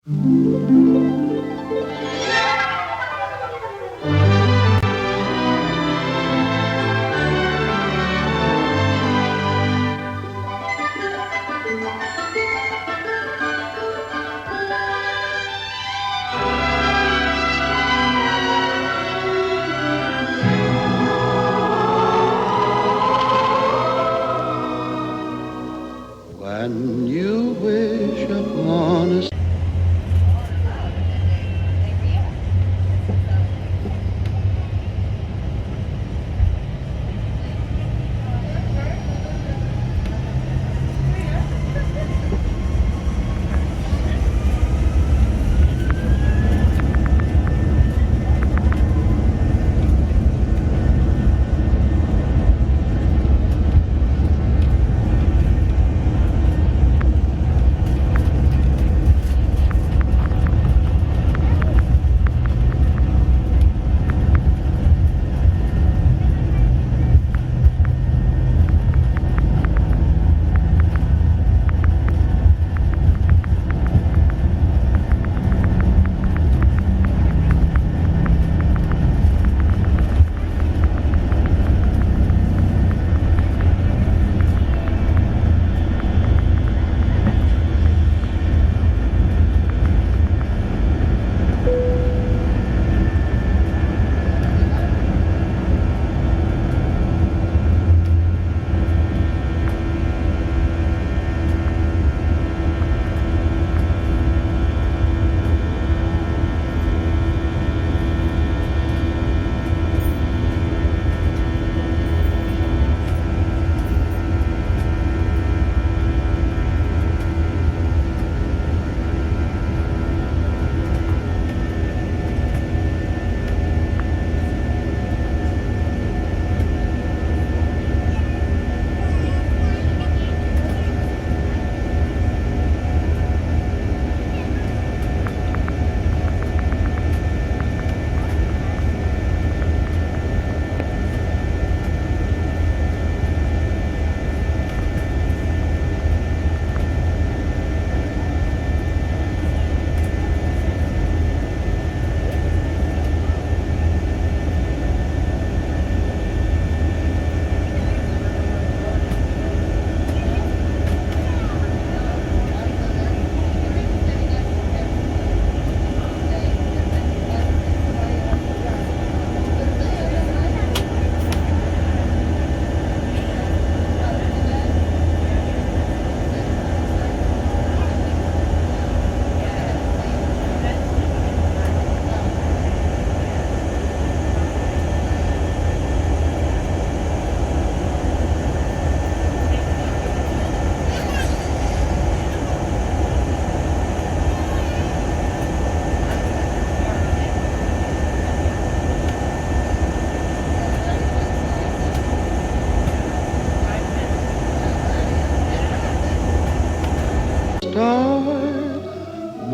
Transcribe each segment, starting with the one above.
When you wish upon a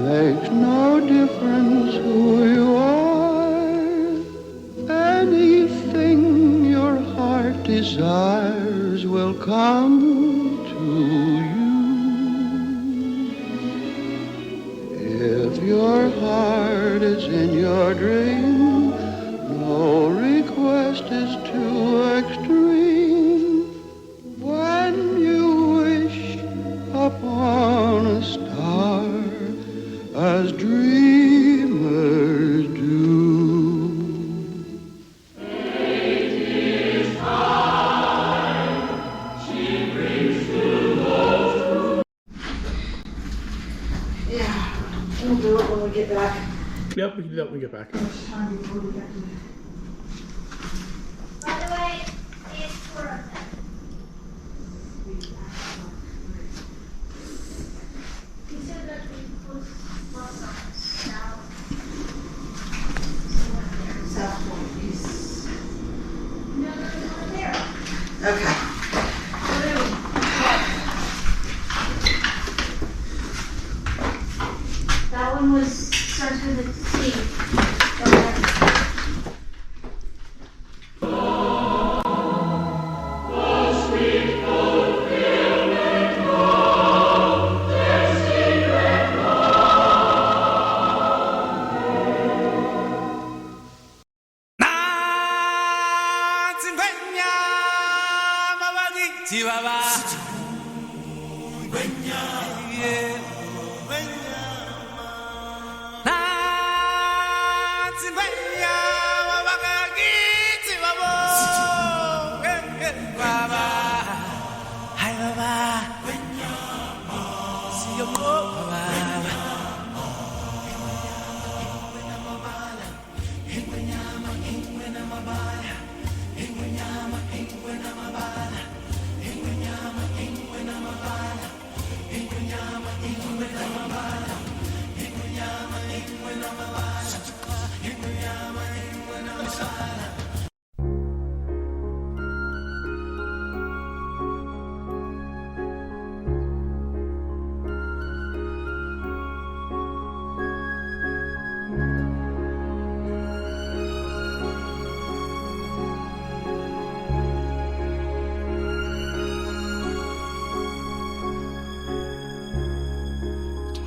makes no difference who you are. Anything your heart desires will come to you. If your heart is in your dream, no request is too extreme. When you wish upon a star, as dreamers do. Fate is kind, she brings to those who... Yeah, we'll do it when we get back. Yep, we can do that when we get back. How much time before we get to By the way, it's for us. He said that we put lots of now. South Point East. No, there's one there. Okay. That one was starts with a C.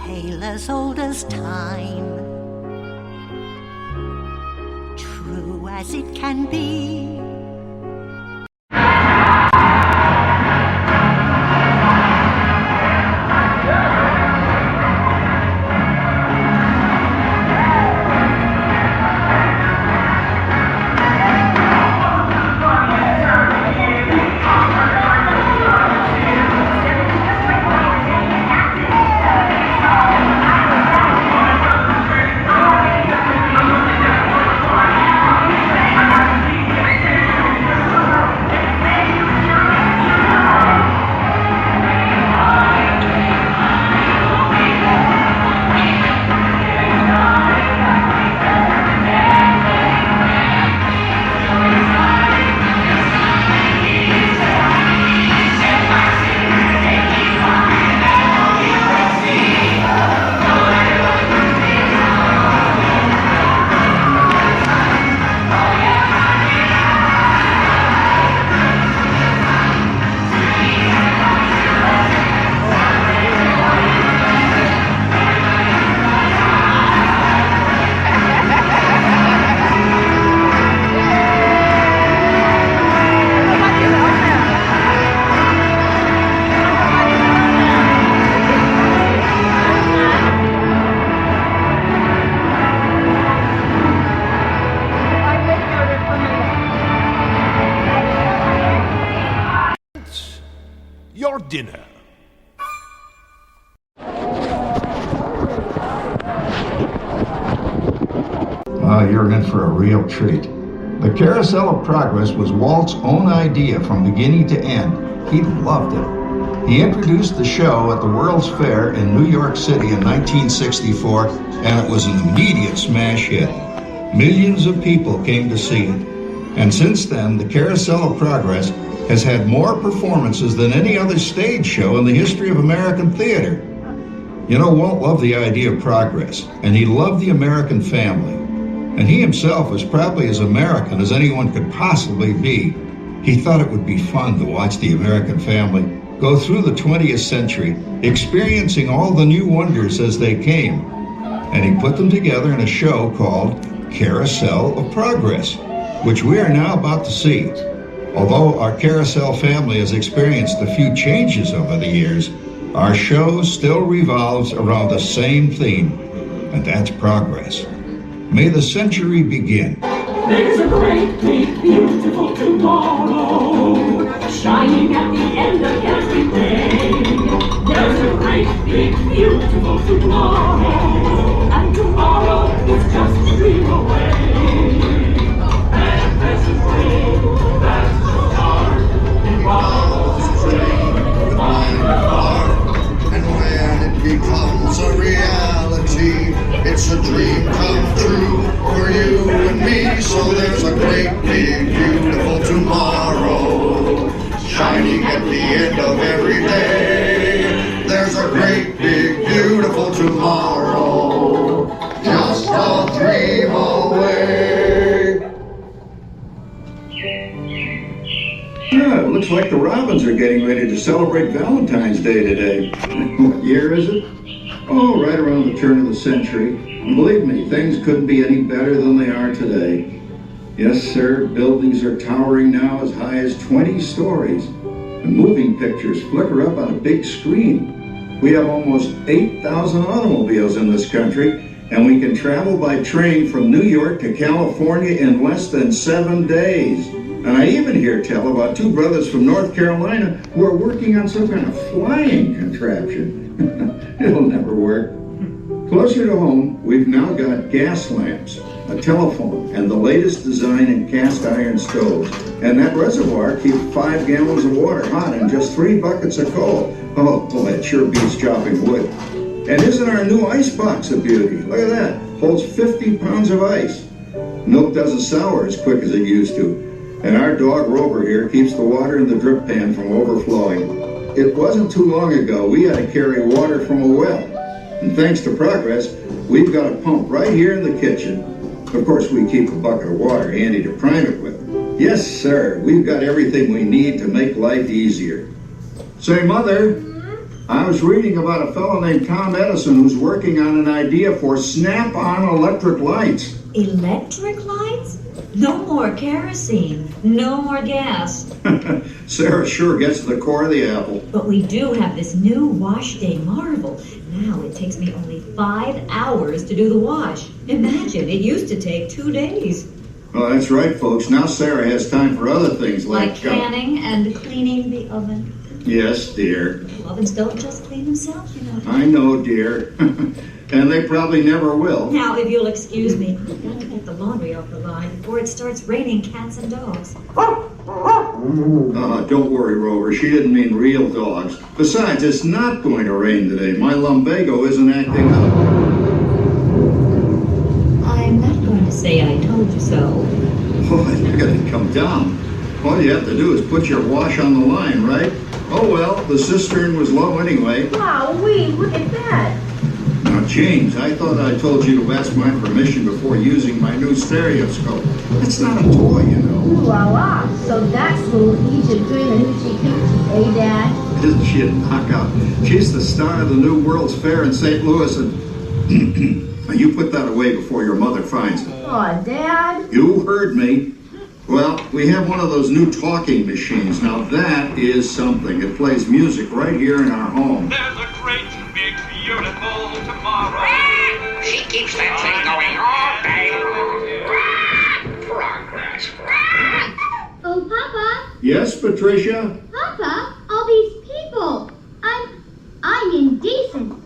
Tale as old as time, true as it can be. Your dinner. You're in for a real treat. The Carousel of Progress was Walt's own idea from beginning to end. He loved it. He introduced the show at the World's Fair in New York City in 1964, and it was an immediate smash hit. Millions of people came to see it. And since then, the Carousel of Progress has had more performances than any other stage show in the history of American theater. You know, Walt loved the idea of progress, and he loved the American family. And he himself was probably as American as anyone could possibly be. He thought it would be fun to watch the American family go through the 20th century, experiencing all the new wonders as they came. And he put them together in a show called Carousel of Progress, which we are now about to see. Although our Carousel family has experienced a few changes over the years, our show still revolves around the same theme, and that's progress. May the century begin. There's a great, big, beautiful tomorrow, shining at the end of every day. There's a great, big, beautiful tomorrow, and tomorrow is just a dream away. And this is dream, that's the start, tomorrow's dream, with my heart. And when it becomes a reality, it's a dream come true for you and me. So there's a great, big, beautiful tomorrow, shining at the end of every day. There's a great, big, beautiful tomorrow, just a dream away. Yeah, it looks like the Robins are getting ready to celebrate Valentine's Day today. What year is it? Oh, right around the turn of the century. And believe me, things couldn't be any better than they are today. Yes, sir, buildings are towering now as high as 20 stories. And moving pictures flicker up on a big screen. We have almost 8,000 automobiles in this country, and we can travel by train from New York to California in less than 7 days. And I even hear tell about 2 brothers from North Carolina who are working on some kind of flying contraption. It'll never work. Closer to home, we've now got gas lamps, a telephone, and the latest design in cast iron stoves. And that reservoir keeps 5 gallons of water hot in just 3 buckets of coal. Oh boy, it sure beats chopping wood. And isn't our new ice box a beauty? Look at that, holds 50 pounds of ice. Milk doesn't sour as quick as it used to. And our dog Rover here keeps the water in the drip pan from overflowing. It wasn't too long ago we had to carry water from a well. And thanks to Progress, we've got a pump right here in the kitchen. Of course, we keep a bucket of water handy to prime it with. Yes, sir, we've got everything we need to make life easier. Say, Mother, I was reading about a fellow named Tom Edison who's working on an idea for snap-on electric lights. Electric lights? No more kerosene, no more gas. Sarah sure gets to the core of the apple. But we do have this new wash day marvel. Now it takes me only 5 hours to do the wash. Imagine, it used to take 2 days. Well, that's right, folks. Now Sarah has time for other things Like canning and cleaning the oven. Yes, dear. Ovens don't just clean themselves, you know. I know, dear. And they probably never will. Now, if you'll excuse me, I've got to get the laundry off the line before it starts raining cats and dogs. Don't worry, Rover. She didn't mean real dogs. Besides, it's not going to rain today. My lumbago isn't acting up. I'm not going to say I told you so. Boy, look at it come down. All you have to do is put your wash on the line, right? Oh, well, the cistern was low anyway. Wowee, look at that. Now, James, I thought I told you to ask my permission before using my new stereoscope. It's not a toy, you know. Ooh la la. So that's little Egypt doing the hoochie coochie, eh, Dad? Isn't she a knockout? She's the star of the new World's Fair in St. Louis, and now you put that away before your mother finds it. Aw, Dad. You heard me. Well, we have one of those new talking machines. Now that is something. It plays music right here in our home. There's a great, big, beautiful tomorrow. She keeps that thing going all day long. Progress. Oh, Papa. Yes, Patricia? Papa, all these people. I'm indecent.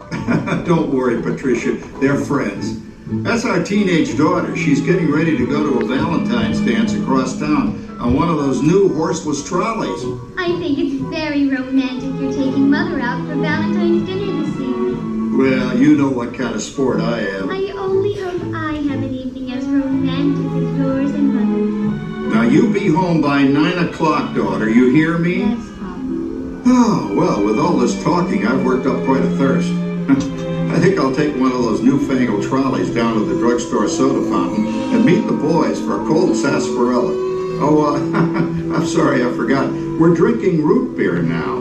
Don't worry, Patricia. They're friends. That's our teenage daughter. She's getting ready to go to a Valentine's dance across town on one of those new horseless trolleys. I think it's very romantic you're taking Mother out for Valentine's dinner this evening. Well, you know what kind of sport I am. I only hope I have an evening as romantic as yours and Mother's. Now, you be home by 9 o'clock, daughter. You hear me? Yes, Papa. Oh, well, with all this talking, I've worked up quite a thirst. I think I'll take one of those newfangled trolleys down to the drugstore soda fountain and meet the boys for a cold sarsaparilla. Oh, I'm sorry, I forgot. We're drinking root beer now.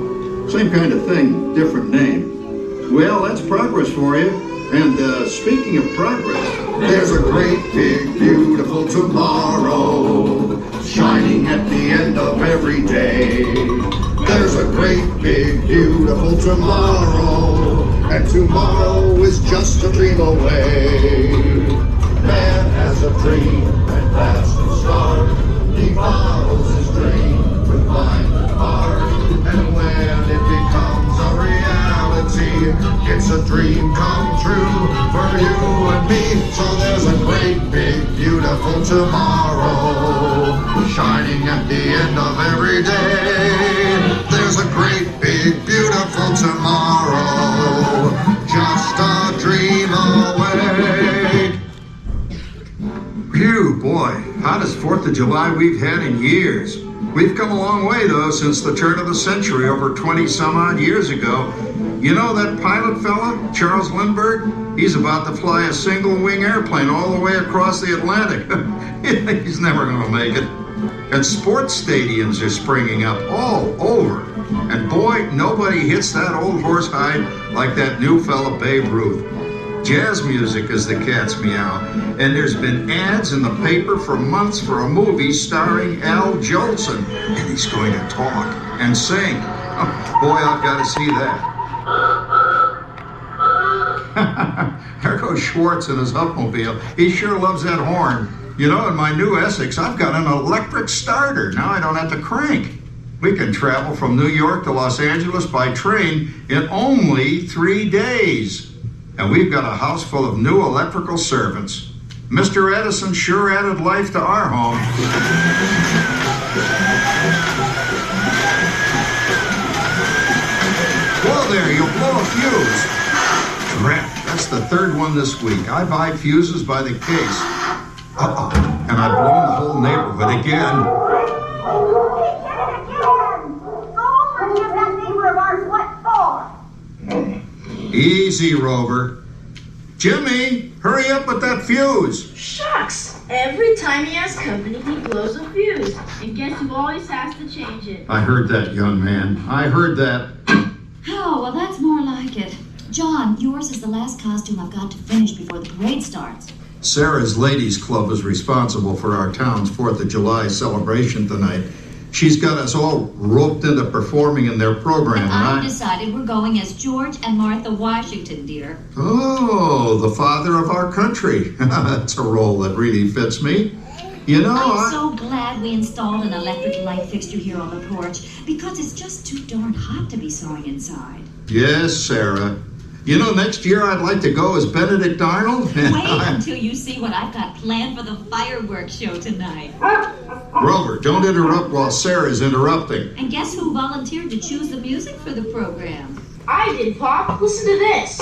Same kind of thing, different name. Well, that's progress for you. And speaking of progress, There's a great, big, beautiful tomorrow shining at the end of every day. There's a great, big, beautiful tomorrow, and tomorrow is just a dream away. Man has a dream, and that's the start. He follows his dream with mind and heart, and when it becomes a reality, it's a dream come true for you and me. So there's a great, big, beautiful tomorrow shining at the end of every day. There's a great, big, beautiful tomorrow, just a dream away. phew, boy, hottest 4th of July we've had in years. We've come a long way, though, since the turn of the century, over 20-some-odd years ago. You know that pilot fella, Charles Lindbergh? He's about to fly a single-wing airplane all the way across the Atlantic. He's never going to make it. And sports stadiums are springing up all over. And boy, nobody hits that old horsehide like that new fella Babe Ruth. Jazz music as the cat's meow. And there's been ads in the paper for months for a movie starring Al Jolson. And he's going to talk. and sing. Oh, boy, I've got to see that. There goes Schwartz in his Upmobile. He sure loves that horn. You know, in my new Essex, I've got an electric starter. Now I don't have to crank. We can travel from New York to Los Angeles by train in only 3 days. And we've got a house full of new electrical servants. Mr. Edison sure added life to our home. Whoa there, you'll blow a fuse. Crap, that's the third one this week. I buy fuses by the case. Uh-oh, and I've blown the whole neighborhood again. Easy, Rover. Jimmy, hurry up with that fuse. Shucks! Every time he has company, he blows a fuse. And guess who always has to change it? I heard that, young man. I heard that. Oh, well, that's more like it. John, yours is the last costume I've got to finish before the parade starts. Sarah's Ladies Club is responsible for our town's 4th of July celebration tonight. She's got us all roped into performing in their program. And I've decided we're going as George and Martha Washington, dear. Oh, the father of our country. That's a role that really fits me. You know, I'm so glad we installed an electric light fixture here on the porch, because it's just too darn hot to be sewing inside. Yes, Sarah. You know, next year I'd like to go as Benedict Arnold. Wait until you see what I've got planned for the fireworks show tonight. Rover, don't interrupt while Sarah's interrupting. And guess who volunteered to choose the music for the program? I did, Pop. Listen to this.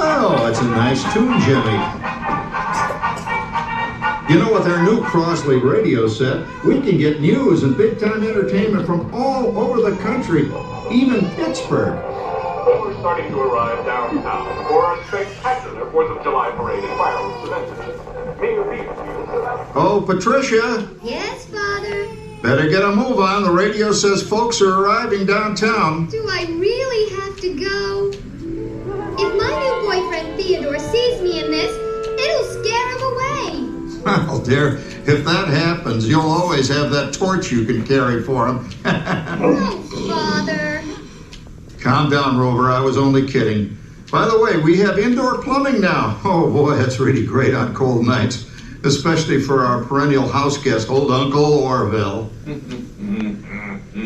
Oh, that's a nice tune, Jimmy. You know, with our new Crosley radio set, we can get news and big-time entertainment from all over the country, even Pittsburgh. We're starting to arrive downtown for a spectacular 4th of July parade and fireworks event. Mayor Reed is Oh, Patricia. Yes, Father? Better get a move on. The radio says folks are arriving downtown. Do I really have to go? If my new boyfriend Theodore sees me in this, it'll scare him away. Well, dear, if that happens, you'll always have that torch you can carry for him. Oh, Father. Calm down, Rover. I was only kidding. By the way, we have indoor plumbing now. Oh, boy, that's really great on cold nights, especially for our perennial house guest, old Uncle Orville.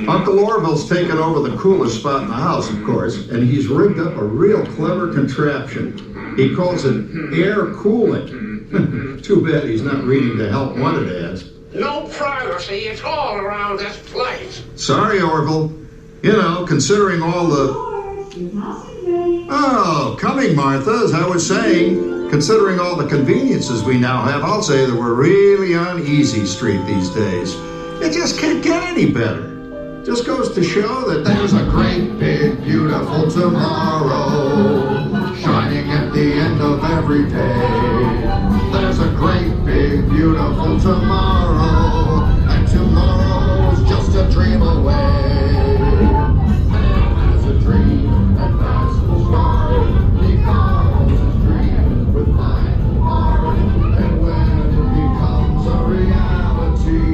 Uncle Orville's taken over the coolest spot in the house, of course, and he's rigged up a real clever contraption. He calls it air cooling. Too bad he's not reading the help wanted ads. No privacy at all around this place. Sorry, Orville. You know, considering all the... Oh, coming, Martha, as I was saying, considering all the conveniences we now have, I'll say that we're really on easy street these days. It just can't get any better. Just goes to show that There's a great, big, beautiful tomorrow shining at the end of every day. There's a great, big, beautiful tomorrow, and tomorrow's just a dream away. There's a dream that has to start, because it's a dream with my heart, and when it becomes a reality,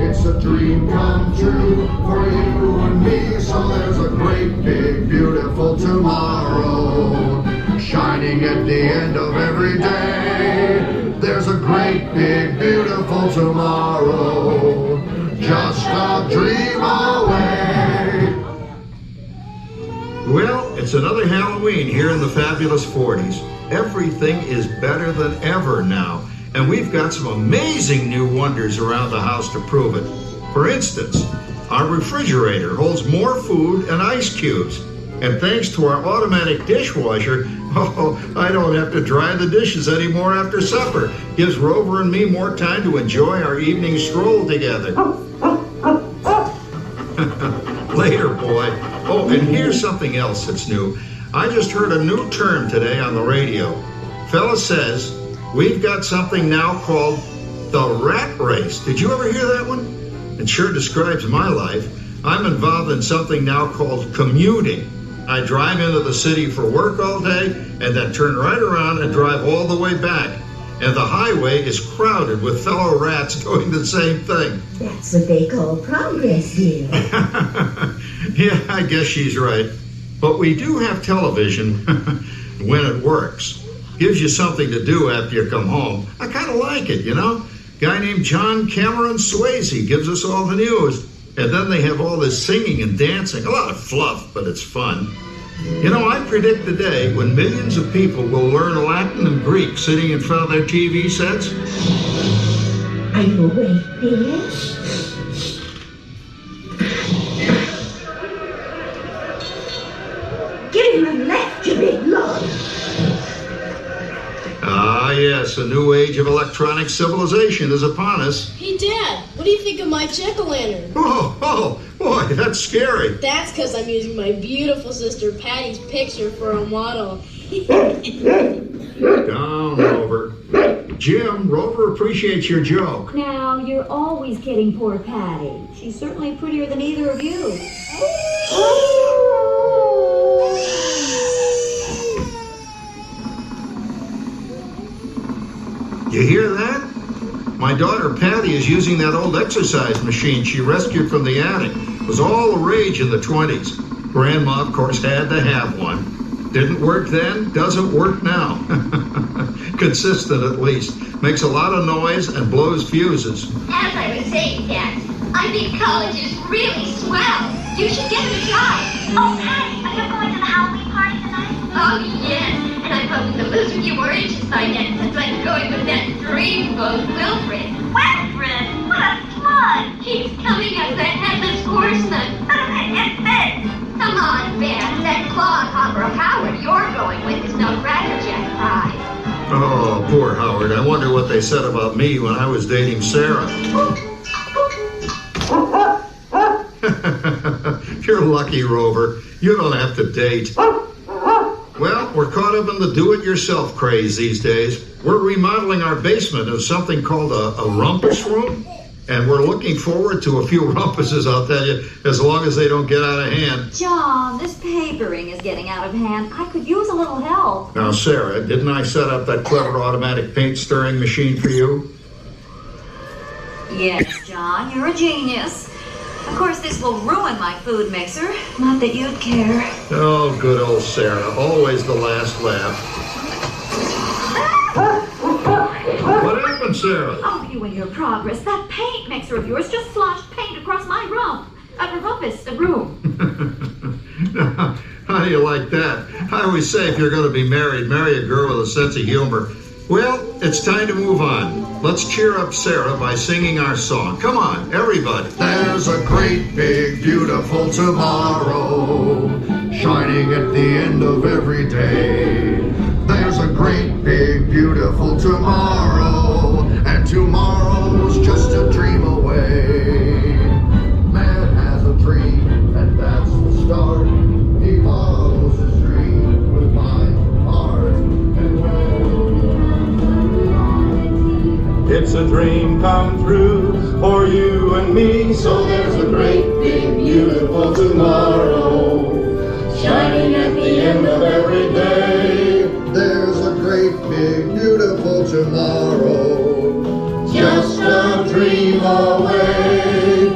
it's a dream come true for you and me. So there's a great, big, beautiful tomorrow shining at the end of every day. There's a great, big, beautiful tomorrow, just a dream away. Well, it's another Halloween here in the fabulous 40s. Everything is better than ever now, and we've got some amazing new wonders around the house to prove it. For instance, our refrigerator holds more food and ice cubes. And thanks to our automatic dishwasher, I don't have to dry the dishes anymore after supper. Gives Rover and me more time to enjoy our evening stroll together. Later, boy. Oh, and here's something else that's new. I just heard a new term today on the radio. Fella says, we've got something now called the rat race. Did you ever hear that one? It sure describes my life. I'm involved in something now called commuting. I drive into the city for work all day and then turn right around and drive all the way back. and the highway is crowded with fellow rats doing the same thing. That's what they call progress here. Yeah, I guess she's right. But we do have television when it works. Gives you something to do after you come home. I kind of like it, you know? Guy named John Cameron Swayze gives us all the news. And then they have all this singing and dancing. A lot of fluff, but it's fun. You know, I predict the day when millions of people will learn Latin and Greek sitting in front of their TV sets. Are you awake, dear? Give him a left, you big lord. Ah, yes, a new age of electronic civilization is upon us. Hey, Dad, what do you think of my jack-o'-lantern? Oh, boy, that's scary. That's because I'm using my beautiful sister Patty's picture for a model. Down, Rover. Jim, Rover appreciates your joke. Now, you're always kidding poor Patty. She's certainly prettier than either of you. You hear that? My daughter Patty is using that old exercise machine she rescued from the attic. It was all the rage in the 20s. Grandma, of course, had to have one. Didn't work then, doesn't work now. Consistent, at least. Makes a lot of noise and blows fuses. As I was saying, Dad, I think college is really swell. You should give it a try. Oh, Patty, are you going to the Halloween party tonight? Oh, yes. And I'm hoping the lizard you oranges by next is like going with that dreamboat Wilfred. Wilfred? What a slut! He's coming as a headless horseman. It's this. Come on, Ben. That clodhopper Howard you're going with is no crackerjack prize. Oh, poor Howard. I wonder what they said about me when I was dating Sarah. You're lucky, Rover. You don't have to date. Well, we're caught up in the do-it-yourself craze these days. We're remodeling our basement into something called a rumpus room. And we're looking forward to a few rumpuses, I'll tell you, as long as they don't get out of hand. John, this papering is getting out of hand. I could use a little help. Now, Sarah, didn't I set up that clever automatic paint stirring machine for you? Yes, John, you're a genius. Of course, this will ruin my food mixer. Not that you'd care. Oh, good old Sarah. Always the last laugh. What happened, Sarah? Oh, you and your progress. That paint mixer of yours just sloshed paint across my room. The room. How do you like that? I always say if you're going to be married, marry a girl with a sense of humor. Well, it's time to move on. Let's cheer up Sarah by singing our song. Come on, everybody. There's a great big beautiful tomorrow shining at the end of every day. There's a great big beautiful tomorrow, and tomorrow's just a dream away. Man has a dream, and that's the start. He follows his dream with mind, heart, and will. It's a dream come true for you and me. So there's a great big beautiful tomorrow shining at the end of every day. There's a great big beautiful tomorrow, just a dream away.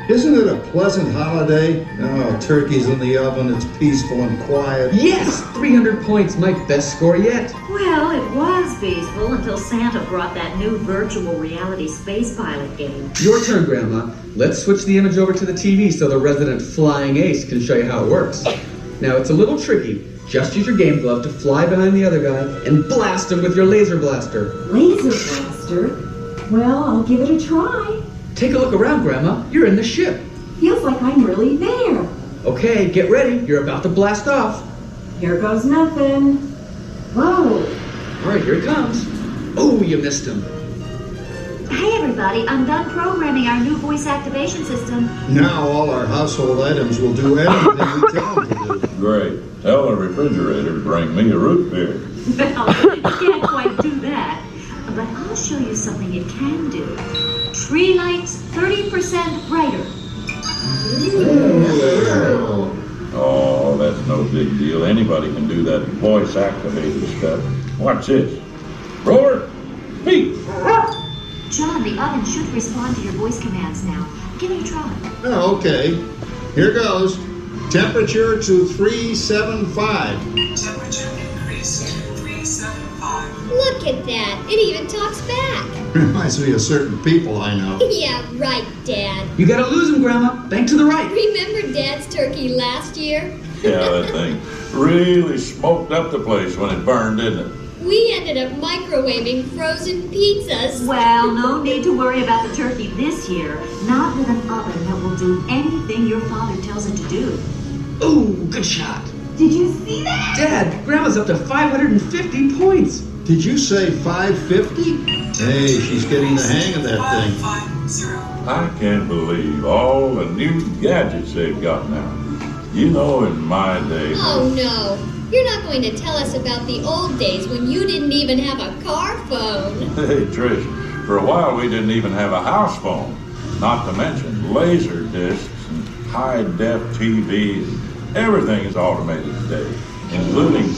Isn't it a pleasant holiday? Oh, turkey's in the oven, it's peaceful and quiet. Yes! 300 points, my best score yet. Well, it was peaceful until Santa brought that new virtual reality space pilot game. Your turn, Grandma. Let's switch the image over to the TV so the resident flying ace can show you how it works. Now, it's a little tricky. Just use your game glove to fly behind the other guy and blast him with your laser blaster. Laser blaster? Well, I'll give it a try. Take a look around, Grandma. You're in the ship. Feels like I'm really there. Okay, get ready. You're about to blast off. Here goes nothing. Whoa. All right, here it comes. Oh, you missed him. Hey, everybody, I'm done programming our new voice activation system. Now all our household items will do anything we tell them to do. Great. Tell the refrigerator to bring me a root beer. Well, you can't quite do that. But I'll show you something it can do. Tree lights 30% brighter. Oh, that's no big deal. Anybody can do that voice activated stuff. Watch this. Roller, beat. John, the oven should respond to your voice commands now. Give it a try. Oh, okay. Here goes. Temperature to 375. Temperature increased to 375. Look at that. It even talks back. Reminds me of certain people I know. Yeah, right, Dad. You gotta lose them, Grandma. Bank to the right. Remember Dad's turkey last year? Yeah, that thing really smoked up the place when it burned, didn't it? We ended up microwaving frozen pizzas. Well, no need to worry about the turkey this year. Not with an oven that will do anything your father tells it to do. Ooh, good shot. Did you see that? Dad, Grandma's up to 550 points. Did you say 550? Hey, she's getting the hang of that thing. 550. I can't believe all the new gadgets they've got now. You know, in my day... Oh, no. You're not going to tell us about the old days when you didn't even have a car phone. Hey, Trish, for a while we didn't even have a house phone. Not to mention laser discs and high-def TVs. Everything is automated today, including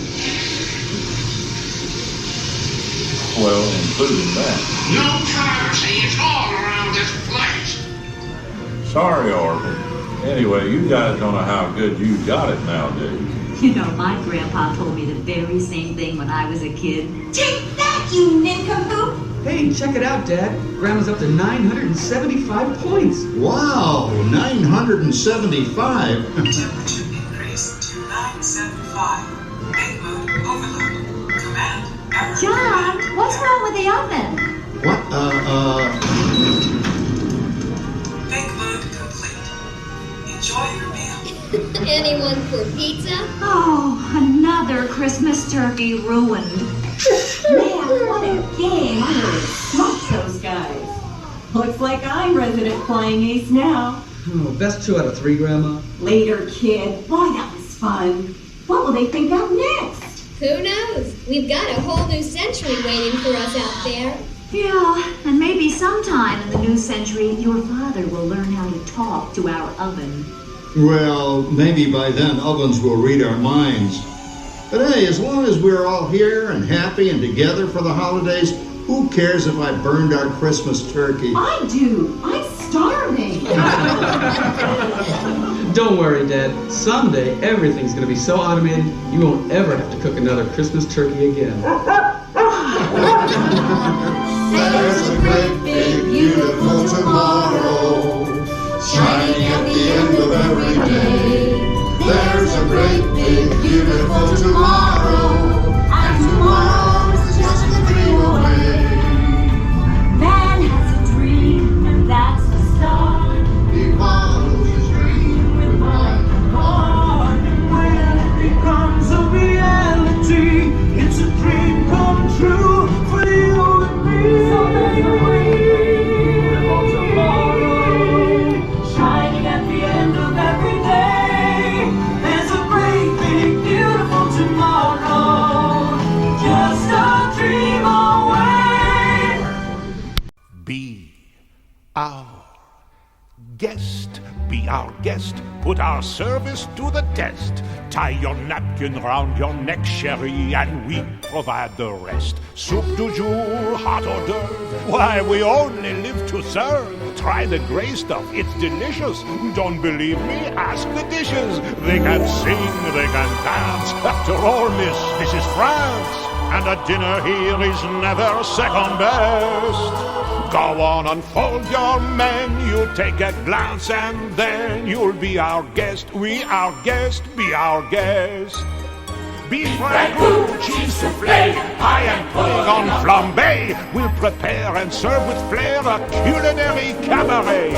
that. No privacy at all around this place. Sorry, Orville. Anyway, you guys don't know how good you got it nowadays. You know, my grandpa told me the very same thing when I was a kid. Take that, you nincompoop! Hey, check it out, Dad. Grandma's up to 975 points. Wow, 975? Temperature increased to 975. Make mode overload. Command error. John, what's wrong with the oven? What, Make mode complete. Enjoy your meal. Anyone for pizza? Oh, another Christmas turkey ruined. Man, what a game. I really smoked those guys. Looks like I'm resident flying ace now. Oh, best 2 out of 3, Grandma. Later, kid. Boy, that was fun. What will they think of next? Who knows? We've got a whole new century waiting for us out there. Yeah, and maybe sometime in the new century, your father will learn how to talk to our oven. well, maybe by then ovens will read our minds. But hey, as long as we're all here and happy and together for the holidays, who cares if I burned our Christmas turkey? I do. I'm starving. Don't worry, Dad. Someday, everything's going to be so automated, you won't ever have to cook another Christmas turkey again. There's a great, big, beautiful tomorrow, shining at the end of every day. There's a great, big, beautiful tomorrow, and tomorrow is just a dream away. Man has a dream, and that's the start. He follows his dream with light and heart. When it becomes a reality, it's a dream come true for you and me. So there's a great, beautiful tomorrow, shining at the end of every day. There's a great, big, beautiful tomorrow, just a dream away. Be our guest. Be our guest. Put our service to the test. Tie your napkin round your neck, Sherry, and we provide the rest. Soup du jour, hot hors d'oeuvre. Why, we only live to serve. Try the gray stuff, it's delicious. Don't believe me? Ask the dishes. They can sing, they can dance. After all, miss, this is France. And a dinner here is never second best. Go on, unfold your menu, take a glance, and then you'll be our guest. We our guest, be our guest. Beef ragout, cheese soufflé, pie and pudding on flambé. We'll prepare and serve with flair a culinary cabaret.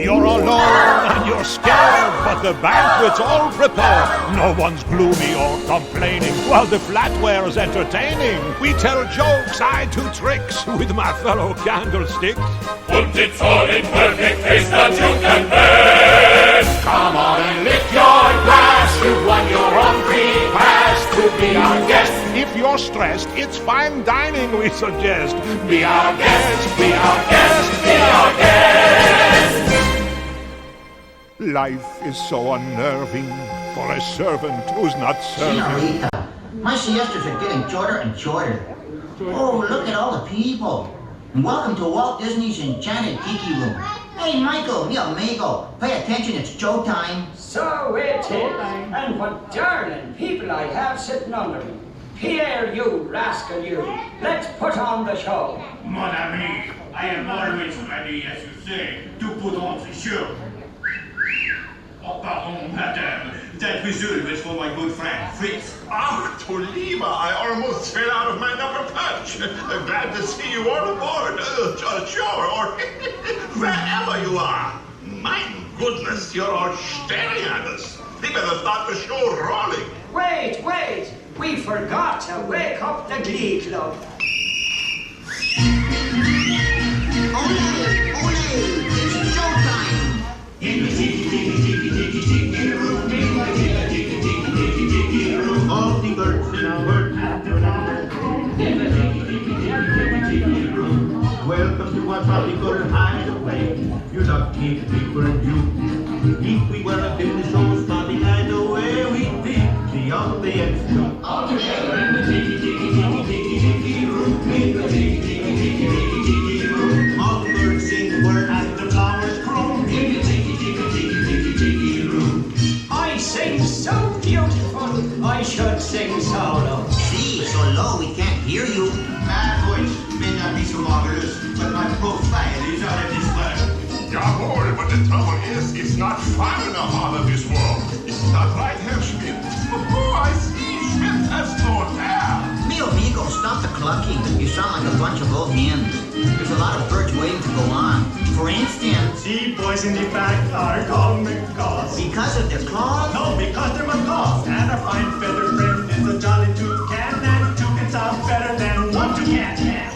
You're alone and you're scared, but the banquet's all prepared. No one's gloomy or complaining, while the flatware's entertaining. We tell jokes, I do tricks with my fellow candlesticks. Put it all in perfect taste that you can best. Come on and lift your glass, you've won your own free pass to be our guest. If you're stressed, it's fine dining we suggest. Be our guest, be our guest, be our guest. Life is so unnerving for a servant who's not serving. Senorita, my siestas are getting shorter and shorter. Oh, look at all the people. And welcome to Walt Disney's Enchanted Tiki Room. Hey, Michael, mi amigo, pay attention, it's showtime. So it is. And what darling people I have sitting under me. Here, you rascal, you. Let's put on the show. Mon ami, I am always ready, as you say, to put on the show. Oh, pardon, madame. That whistle was for my good friend, Fritz. Ach, Tolima, I almost fell out of my upper perch. Glad to see you all aboard. Sure, or wherever you are. My goodness, you're all staring at us. We better start the show rolling. Wait. We forgot to wake up the Glee Club. Ole, it's showtime. In the tiki room, all the birds in our world. Welcome to our tropical hideaway. You're lucky people and you. If we were a Disney show starting hideaway, we'd be beyond the edge. All together in the tiki room. In the tiki room. All the birds sing word And the flowers grow. In the tiki room. I sing so beautiful, I should sing solo. See, so low we can't hear you. My voice may not be so marvelous, but my profile is out of this world. Jawohl, but the trouble is, it's not far in the heart of this world. It's not right, Herr Schmidt. Oh, I see. Schmidt has no hair. Mi amigo, stop the clucking. You sound like a bunch of old hens. There's a lot of birds waiting to go on. For instance, The boys in the back are called macaws. because of their claws. No, because they're macaws. And a fine feathered friend is a jolly toucan. And two can sound better than one toucan can.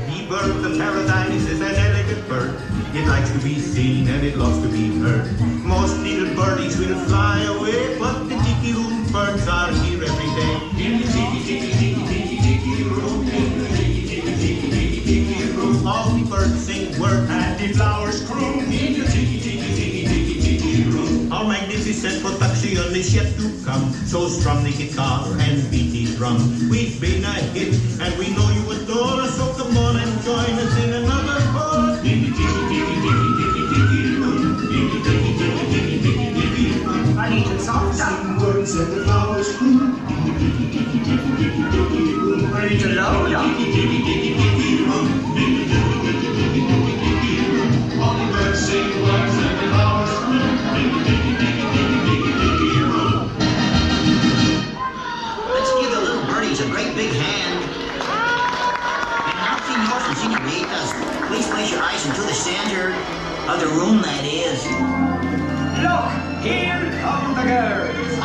The bird of paradise is an elegant bird. It likes to be seen and it loves to be heard. Most little birdies will fly away, but the tiki room birds are here every day. In the tiki room. In the tiki room. All the birds sing word And the flowers croon. In the tiki room. Our magnificent production is yet to come. So strum the guitar and beat the drum. We've been a hit and we know you adore us. So come on and join us in another chorus. In the tiki room. In the tiki room. I need to talk Sing words and the flowers croon. Ready to load up. All the birds sing words and the flowers croon. Let's give the little birdies a great big hand. And now, senors and senoritas, please place your eyes into the center of the room, that is. Look, here come the girls.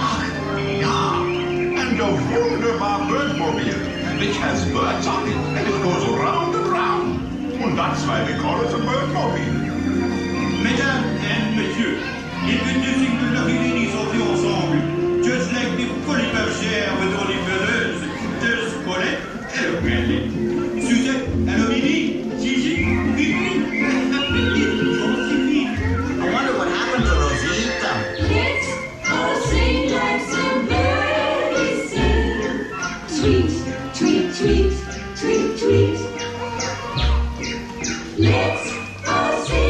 Yeah, and a wunderbar birdmobile, which has birds on it, and it goes round and round. And that's why we call it a birdmobile. Mesdames and messieurs, introducing the lucky ladies of the ensemble. Just like the fully bergère with all the feathers, there's Colette and Brandy. Suzette and Mimi, Gigi, Fifi. I wonder what happened to Rosita. Let's all sing like some birdies sing. Tweet, tweet, tweet, tweet, tweet. Let's all sing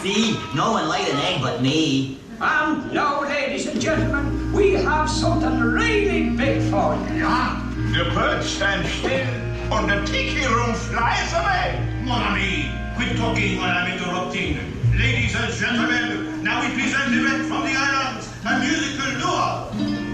See, no one laid an egg but me. And now, ladies and gentlemen, we have something really big for you. Yeah, the bird stands still, and the Tiki Room flies away. Mon ami, quit talking while I'm interrupting. Ladies and gentlemen, now we present direct from the islands, a musical duo.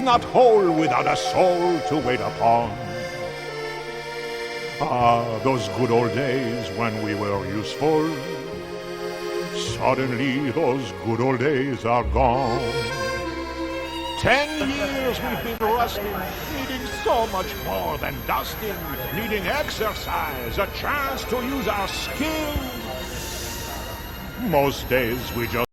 Not whole without a soul to wait upon. Ah, those good old days when we were useful. Suddenly those good old days are gone. 10 years we've been rusting, needing so much more than dusting, needing exercise, a chance to use our skills. Most days we just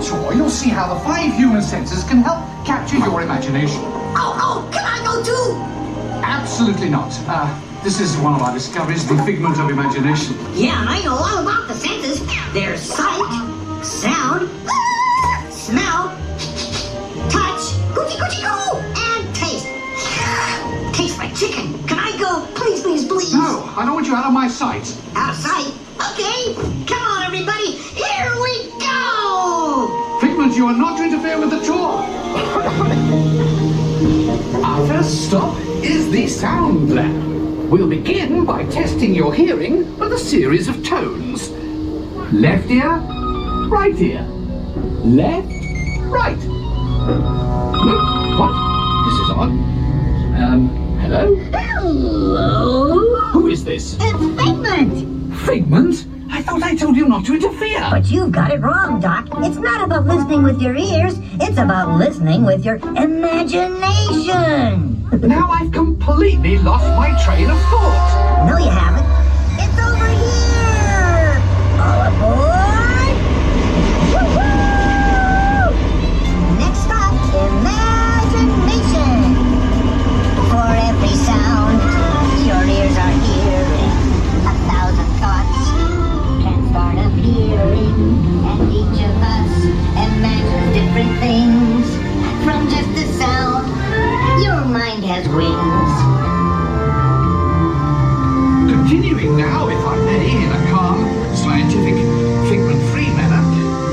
tour, you'll see how the 5 human senses can help capture your imagination. Oh, can I go too? Absolutely not. This is one of our discoveries, the figment of imagination. Yeah, and I know all about the senses. There's sight, sound, smell, touch, coochie-coochie-coo, and taste. Tastes like chicken. Can I go? Please, please, please. No, I don't want you out of my sight. Out of sight? Okay. Come on, everybody. Here we go. Figment, you are not to interfere with the tour. Our first stop is the sound lab. We'll begin by testing your hearing with a series of tones. Left ear, right ear. Left, right. What? This is odd. Hello? Hello? Who is this? It's Figment. Figment? I thought I told you not to interfere. But you've got it wrong, Doc. It's not about listening with your ears. It's about listening with your imagination. Now I've completely lost my train of thought. No, you haven't. It's over here. All aboard. Woo-hoo! Next stop, imagination. For every sound, your ears are hearing 1,000 thoughts. Start appearing, and each of us imagines different things from just the sound. Your mind has wings. Continuing now, if I may, in a calm, scientific, figment-free manner,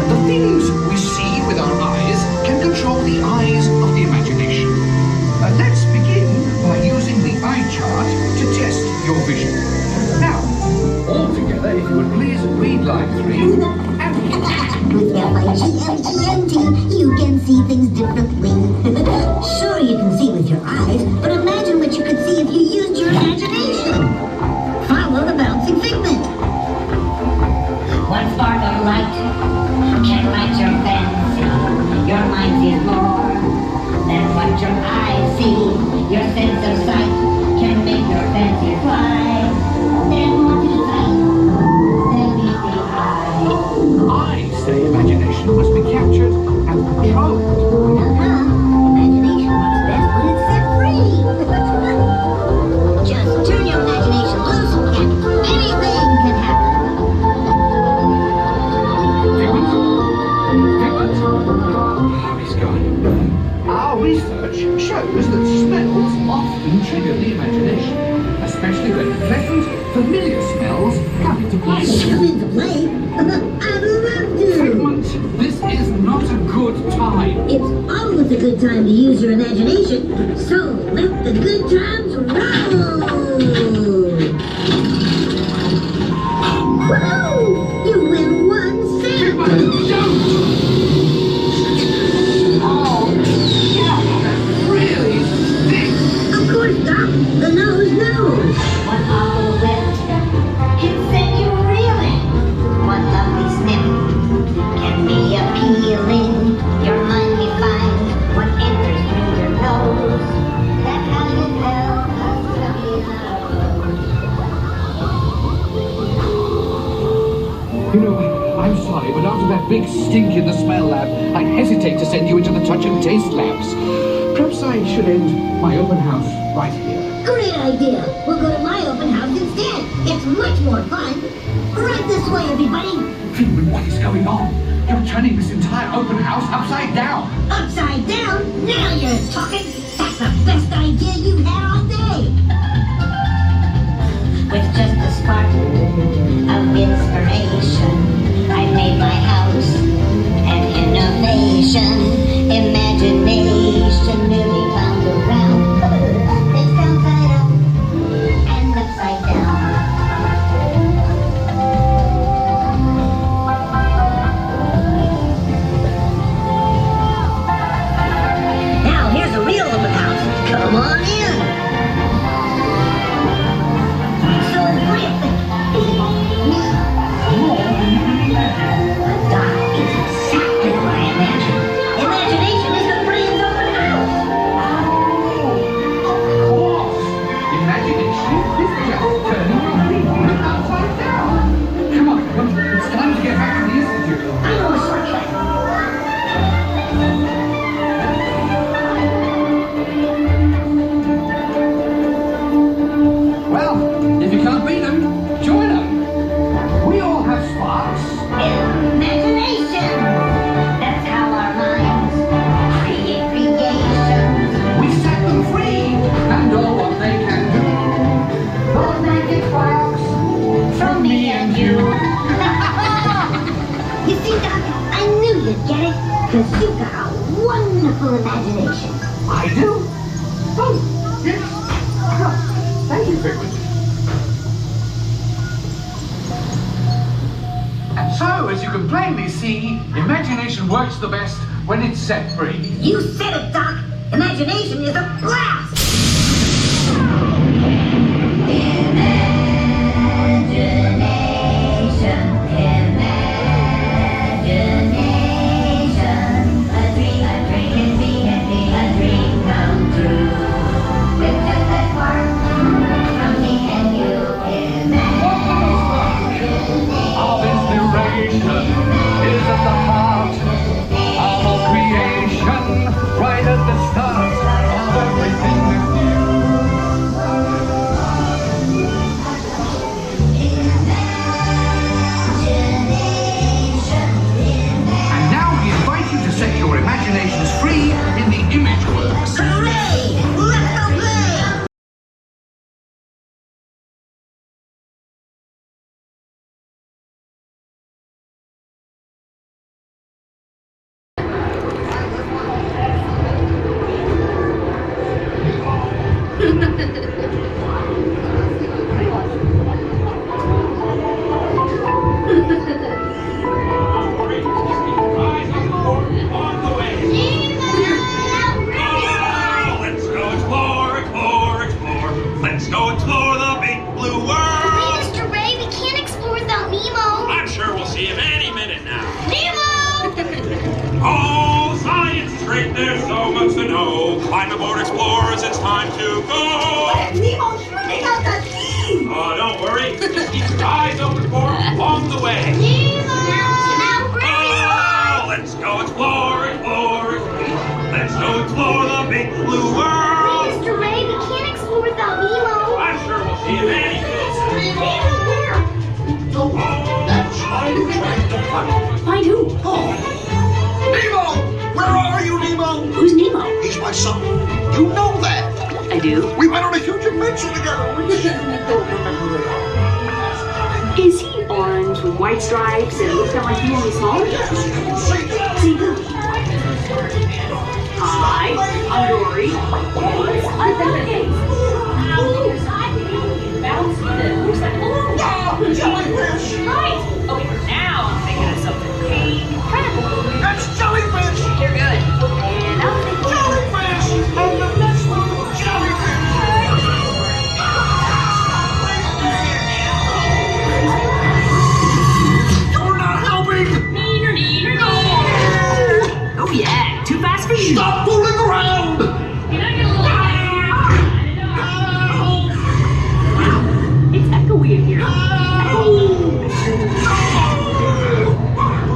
the things we see with our eyes can control the eyes of the imagination. Let's begin by using the eye chart to test your vision. Now, all together, if you would please read line 3 and With F-I-G-M-E-N-T, you can see things differently. Sure, you can see with your eyes, but imagine what you could see if you used your imagination. Follow the bouncing figment. One spark of light can light your fancy. Your mind sees more than what your eyes see. Your sense of sight can make your fancy fly. Then what is sight? Then is the eye. I say imagination must be captured and controlled. Imagination works best when it's set free. Just turn your imagination loose and anything can happen. Figment? Oh, he's gone. Our research shows that smells often trigger the imagination, especially when pleasant, familiar smells come into play. Come into play? I'd love to. Figment, this is not a good time. It's always a good time to use your imagination, so let the good times roll! Woohoo! You win 1 cent! Oh, yeah, that really stinks! Of course, Doc. The nose knows. One awful whiff can send you reeling. One lovely sniff can be appealing. Your mind defines what enters through your nose. That's how you tell a study is You know, I'm sorry, but after that big stink in the smell lab, I hesitate to send you into the touch and taste labs. Perhaps I should end my open house right here. Great idea. We'll go to my open house instead. It's much more fun. Right this way, everybody. Figment, what is going on? You're turning this entire open house upside down. Upside down? Now you're talking. That's the best idea you've had all day. with just a spark of inspiration. I made my house an innovation, imagination nearly found around. It's downside up and upside down. imagination. I do? Oh, yes. Thank you, Figment. And so, as you can plainly see, imagination works the best when it's set free. You said it, Doc. Imagination is a blast. Climb aboard, explorers, it's time to go! Nemo's running out the key! Oh, don't worry. Just keep your eyes open for him along the way. Nemo! Oh, let's go explore, explore, explore. Let's go explore the big blue world. Mr. Ray, we can't explore without Nemo. I'm sure we'll see him any minute. Nemo, where? Oh, that's trying to Find who? Oh. Nemo! Where are you, Nemo? Who's Nemo? He's my son. You know that. I do. We went on a huge adventure together. Is he orange with white stripes and looks like he's only smaller? See who? Hi, I'm Dory. Bounce with it. Where's that balloon? Oh, jellyfish! Right. Okay, now I'm thinking of something pink. That's jellyfish! You're good. And I'm thinking jellyfish! And the next one, jellyfish! You're not helping! Neener, neener, no! Oh yeah, too fast for you. Stop fooling around! Can I get a little higher? It's echoey in here.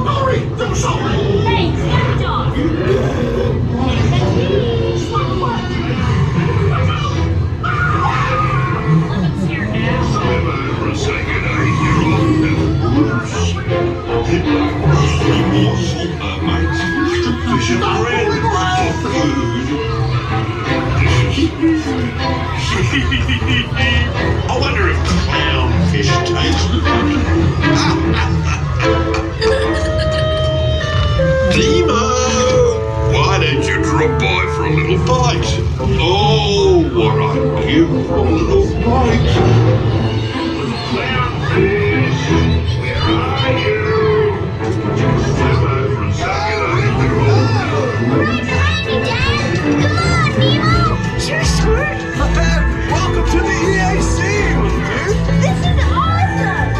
Dory, do something! Hey, stop the dog. Lemon's here now. For a second, I hear all that. Might fish and bread for food. I wonder if clownfish taste Nemo! Why don't you drop by for a little bite? Oh, what I'd give for a little bite. Clownfish, where are you? For a second, I hear all Come on, Nemo! Sure, sure. Welcome to the EAC, dude! This is awesome!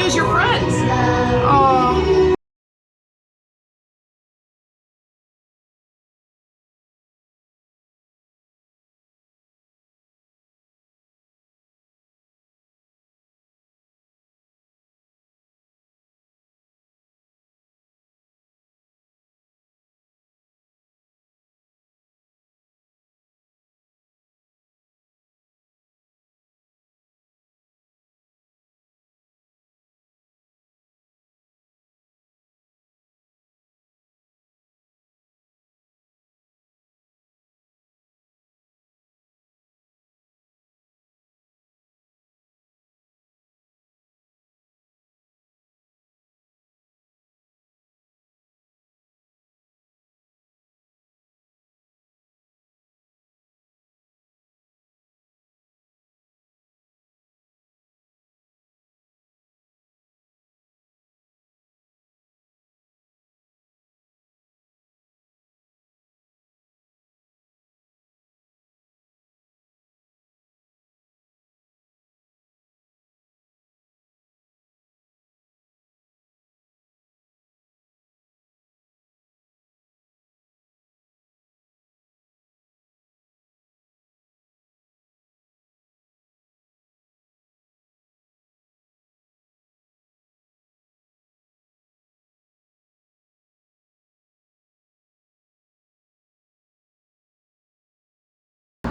lose your friends. Oh.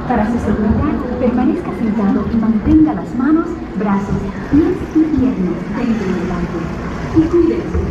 Para su seguridad, permanezca sentado y mantenga las manos, brazos, pies y piernas dentro del auto. Y cuídense.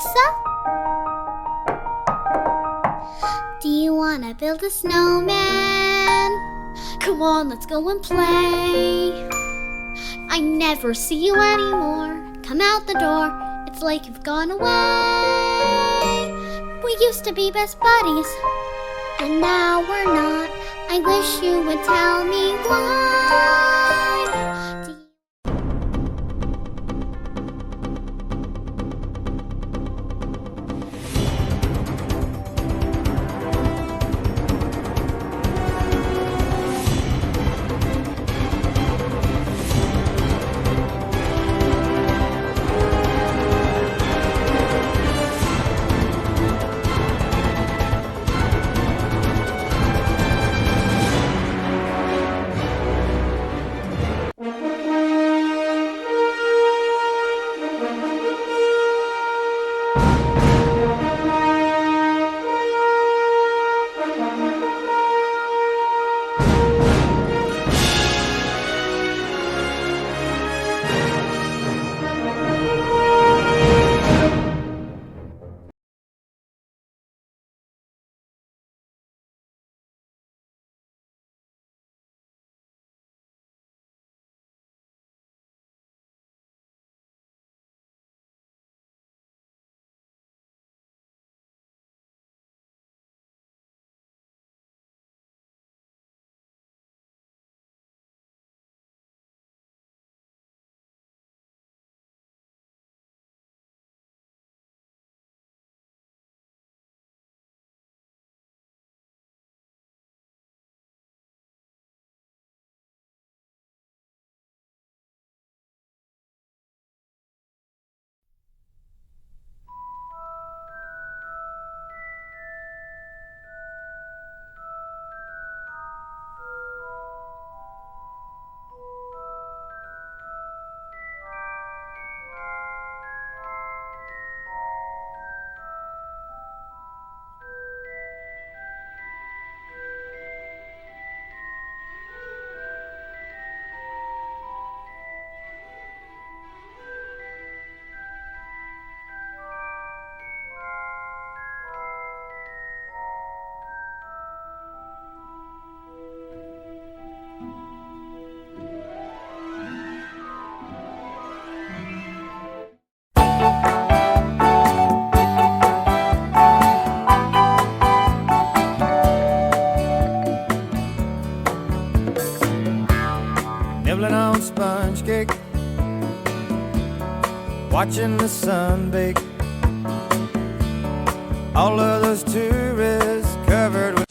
Elsa? Do you wanna build a snowman? Come on, let's go and play. I never see you anymore. Come out the door, it's like you've gone away. We used to be best buddies, and now we're not. I wish you would tell me why. Nibbling on sponge cake, watching the sun bake. All of those tourists covered with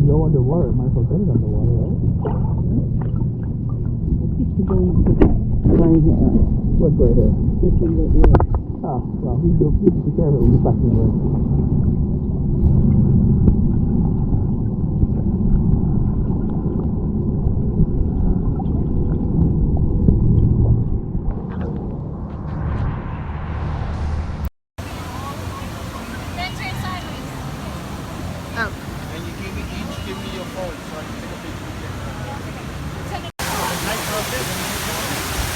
go underwater, might as well get it underwater, right? Right here. What's right here? This one right here. Oh, well, we can be careful when we back in the way.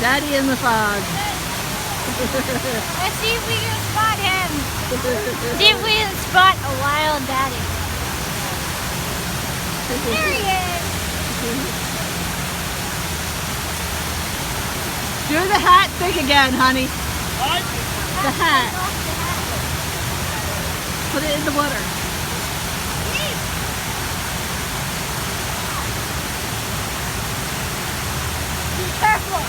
Daddy in the fog. Let's see if we can spot him. See if we can spot a wild daddy. There he is. Do the hat thing again, honey. What? The hat. Put it in the water. Be careful.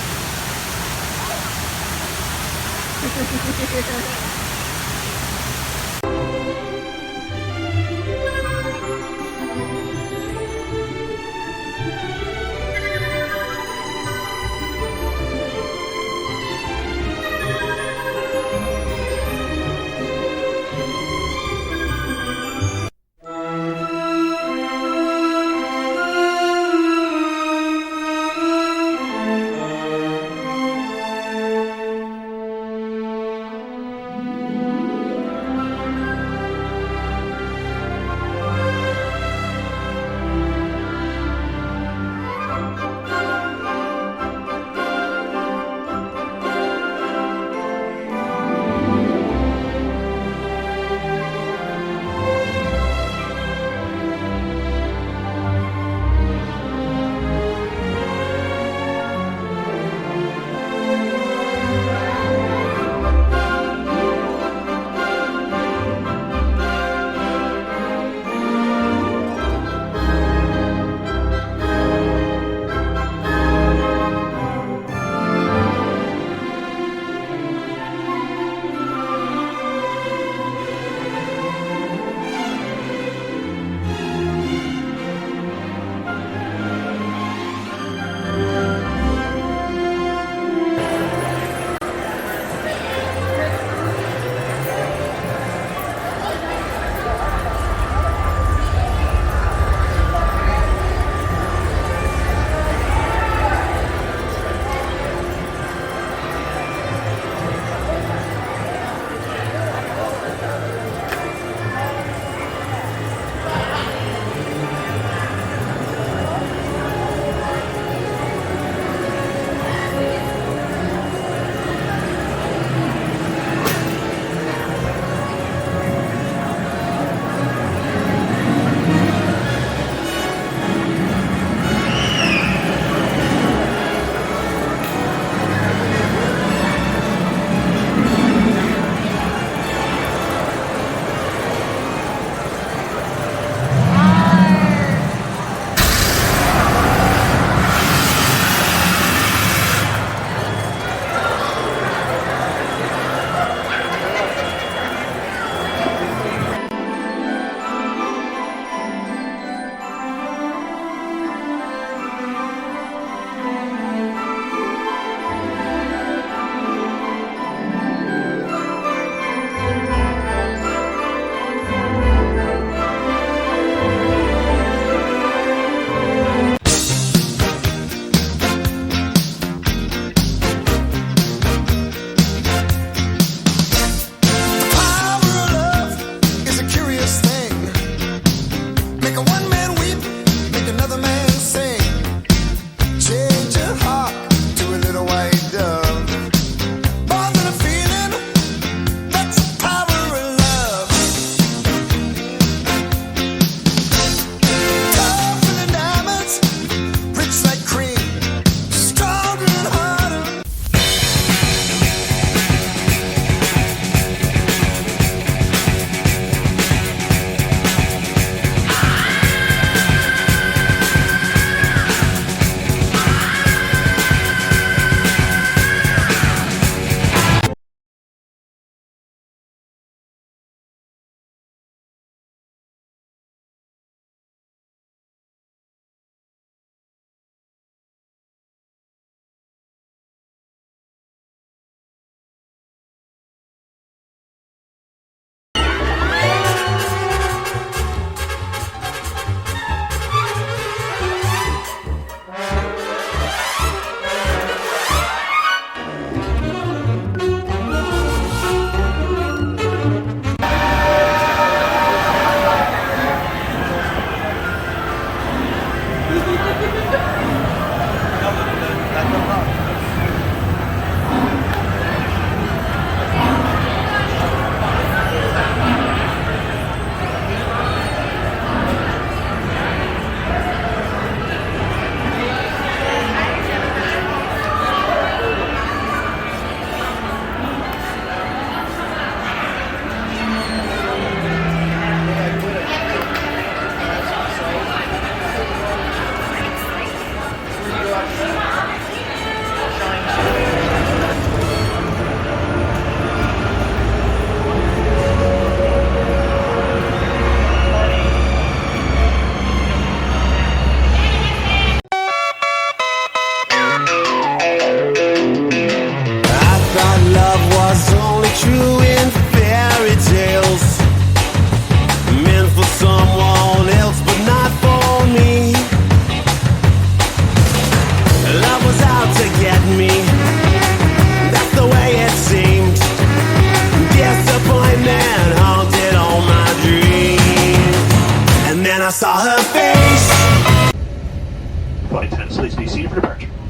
Flight 10, Sleazy, see you for departure.